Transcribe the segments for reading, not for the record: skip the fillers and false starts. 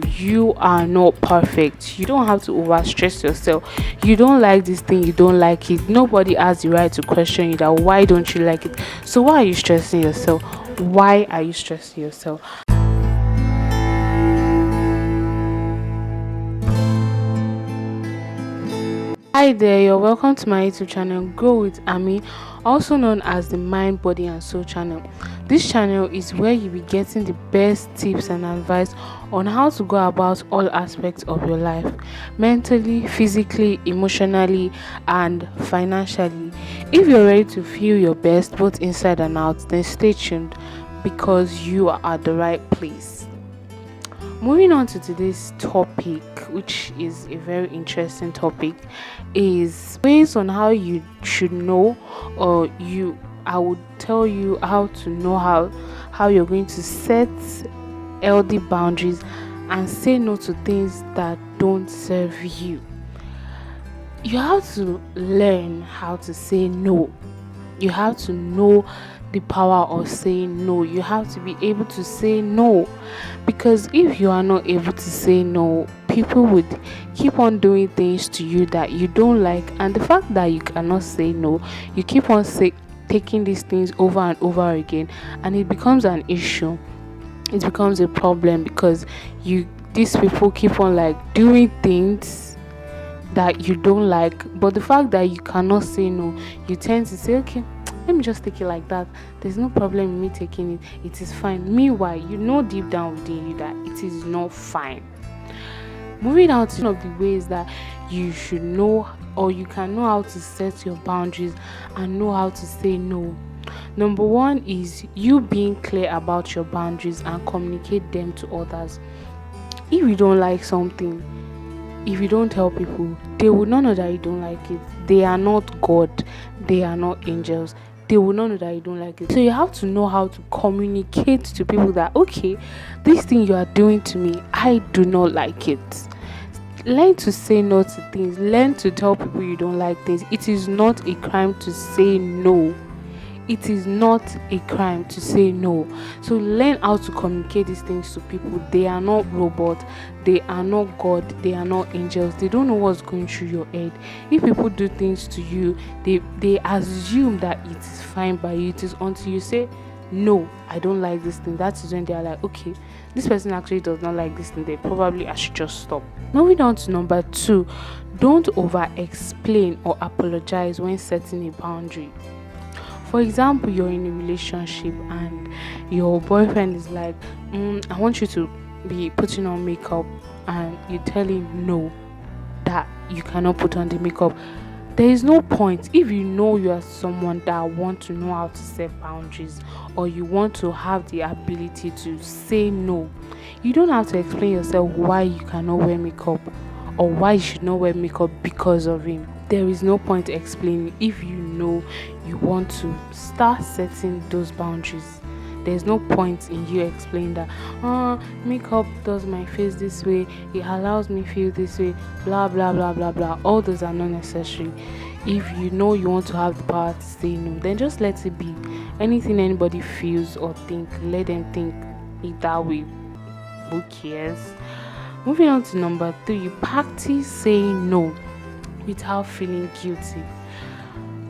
You are not perfect. You don't have to overstress yourself. You don't like this thing, you don't like it. Nobody has the right to question you that why don't you like it. So why are you stressing yourself? Why are you stressing yourself? Hi there, you're welcome to my YouTube channel, Grow with Ami, also known as the Mind, Body and Soul channel. This channel is where you'll be getting the best tips and advice on how to go about all aspects of your life, mentally, physically, emotionally, and financially. If you're ready to feel your best both inside and out, then stay tuned because you are at the right place. Moving on to today's topic, which is a very interesting topic, is based on how you should know, or you I would tell you how to know how you're going to set healthy boundaries and say no to things that don't serve you. You have to learn how to say no. You have to know the power of saying no. You have to be able to say no, because if you are not able to say no, people would keep on doing things to you that you don't like. And the fact that you cannot say no, you keep on taking these things over and over again, and it becomes an issue. It becomes a problem because you these people keep on like doing things that you don't like. But the fact that you cannot say no, you tend to say, okay, let me just take it like that. There's no problem in me taking it. It is fine. Meanwhile, you know deep down within you that it is not fine. Moving on to one of the ways that you should know, or you can know how to set your boundaries and know how to say no. Number one is you being clear about your boundaries and communicate them to others. If you don't like something, if you don't tell people, they will not know that you don't like it. They are not God, they are not angels. They will not know that you don't like it. So you have to know how to communicate to people that, okay, this thing you are doing to me, I do not like it. Learn to say no to things. Learn to tell people you don't like things. It is not a crime to say no. It is not a crime to say no. So learn how to communicate these things to people. They are not robots, they are not God, they are not angels. They don't know what's going through your head. If people do things to you, they assume that it is fine by you. It is until you say no, I don't like this thing, that is when they are like, okay, this person actually does not like this thing, then probably I should just stop. Moving on to number two, don't over explain or apologize when setting a boundary. For example, you're in a relationship and your boyfriend is like, I want you to be putting on makeup, and you tell him no, that you cannot put on the makeup. There is no point. If you know you are someone that want to know how to set boundaries, or you want to have the ability to say no, you don't have to explain yourself why you cannot wear makeup or why you should not wear makeup because of him. There is no point explaining if you know you want to start setting those boundaries. There's no point in you explaining that, makeup does my face this way, it allows me feel this way, blah blah blah blah blah. All those are not necessary. If you know you want to have the power to say no, then just let it be. Anything anybody feels or think, let them think it that way. Who cares? Moving on to number three, practice saying no without feeling guilty.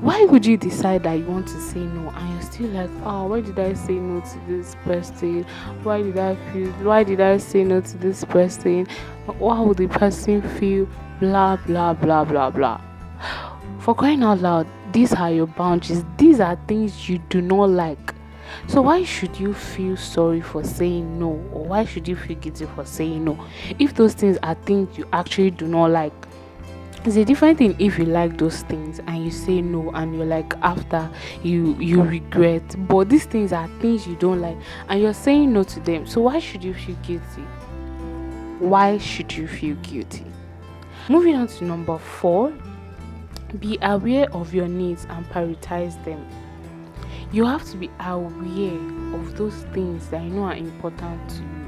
Why would you decide that you want to say no and you're still like, oh, why did I say no to this person? Why did I say no to this person? How would the person feel? Blah blah blah blah blah. For crying out loud, these are your boundaries. These are things you do not like. So why should you feel sorry for saying no, or why should you feel guilty for saying no if those things are things you actually do not like? It's a different thing if you like those things and you say no and you're like, after you regret. But these things are things you don't like and you're saying no to them. So why should you feel guilty? Why should you feel guilty? Moving on to number four, be aware of your needs and prioritize them. You have to be aware of those things that you know are important to you.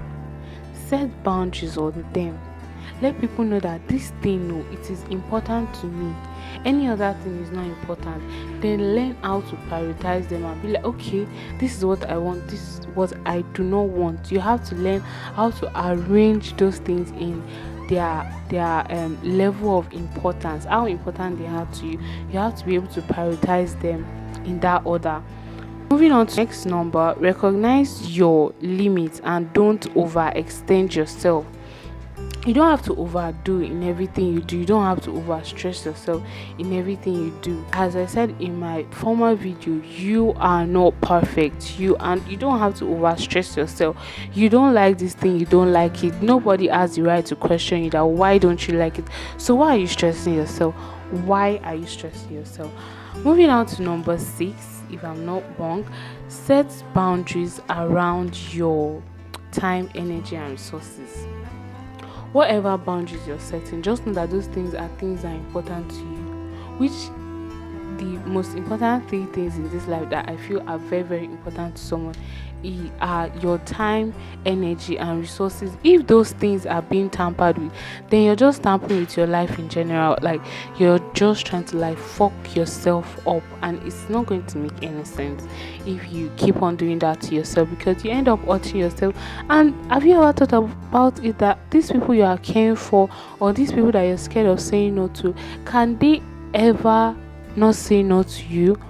Set boundaries on them. Let people know that this thing, no, it is important to me. Any other thing is not important. Then learn how to prioritize them and be like, okay, this is what I want, this is what I do not want. You have to learn how to arrange those things in their level of importance, how important they are to you. You have to be able to prioritize them in that order. Moving on to next number, recognize your limits and don't overextend yourself. You don't have to overdo in everything you do. You don't have to overstress yourself in everything you do. As I said in my former video, you are not perfect. You don't have to overstress yourself. You don't like this thing, you don't like it. Nobody has the right to question you that why don't you like it. So why are you stressing yourself? Why are you stressing yourself? Moving on to number 6, if I'm not wrong, set boundaries around your time, energy, and resources. Whatever boundaries you're setting, just know that those things are important to you. Which the most important 3 things in this life that I feel are very, very important to someone are your time, energy, and resources. If those things are being tampered with, then you're just tampering with your life in general. Like, you're just trying to like fuck yourself up, and it's not going to make any sense if you keep on doing that to yourself, because you end up hurting yourself. And have you ever thought about it that these people you are caring for, or these people that you're scared of saying no to, can they ever not say no to you?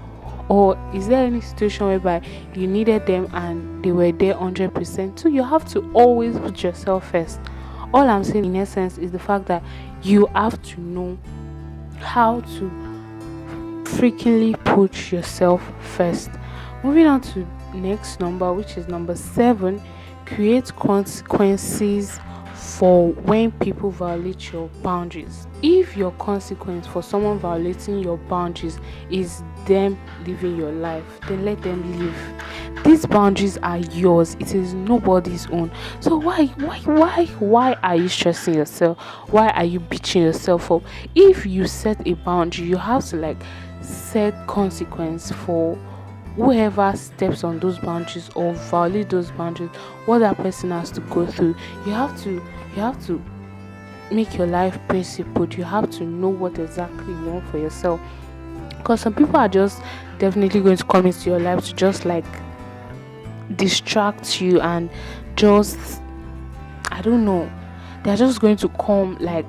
Or is there any situation whereby you needed them and they were there 100%? So you have to always put yourself first. All I'm saying in essence is the fact that you have to know how to frequently put yourself first. Moving on to next number, which is number 7, create consequences for when people violate your boundaries. If your consequence for someone violating your boundaries is them living your life, then let them live. These boundaries are yours. It is nobody's own. So why are you stressing yourself? Why are you beating yourself up? If you set a boundary, you have to like set consequence for whoever steps on those boundaries or violate those boundaries. What that person has to go through, you have to make your life principled. You have to know what exactly you want for yourself, because some people are just definitely going to come into your life to just like distract you and just, I don't know, they're just going to come like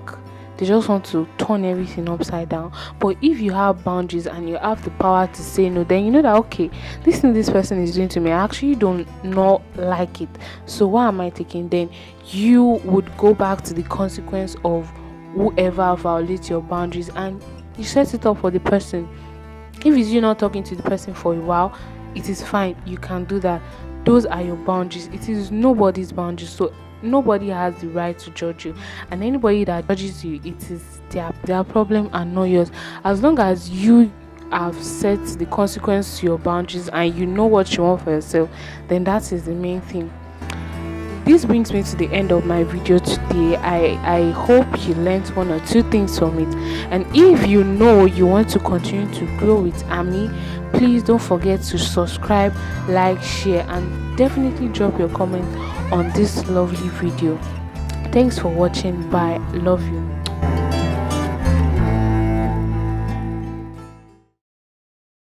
they just want to turn everything upside down. But if you have boundaries and you have the power to say no, then you know that okay, this thing this person is doing to me, I actually don't not like it. So why am I taking? Then you would go back to the consequence of whoever violates your boundaries, and you set it up for the person. If it's you not talking to the person for a while, it is fine. You can do that. Those are your boundaries. It is nobody's boundaries. So nobody has the right to judge you, and anybody that judges you, it is their problem and not yours. As long as you have set the consequence to your boundaries and you know what you want for yourself, then that is the main thing. This brings me to the end of my video today. I hope you learned 1 or 2 things from it, and if you know you want to continue to grow with Ami, please don't forget to subscribe, like, share, and definitely drop your comment on this lovely video. Thanks for watching. Bye. Love you.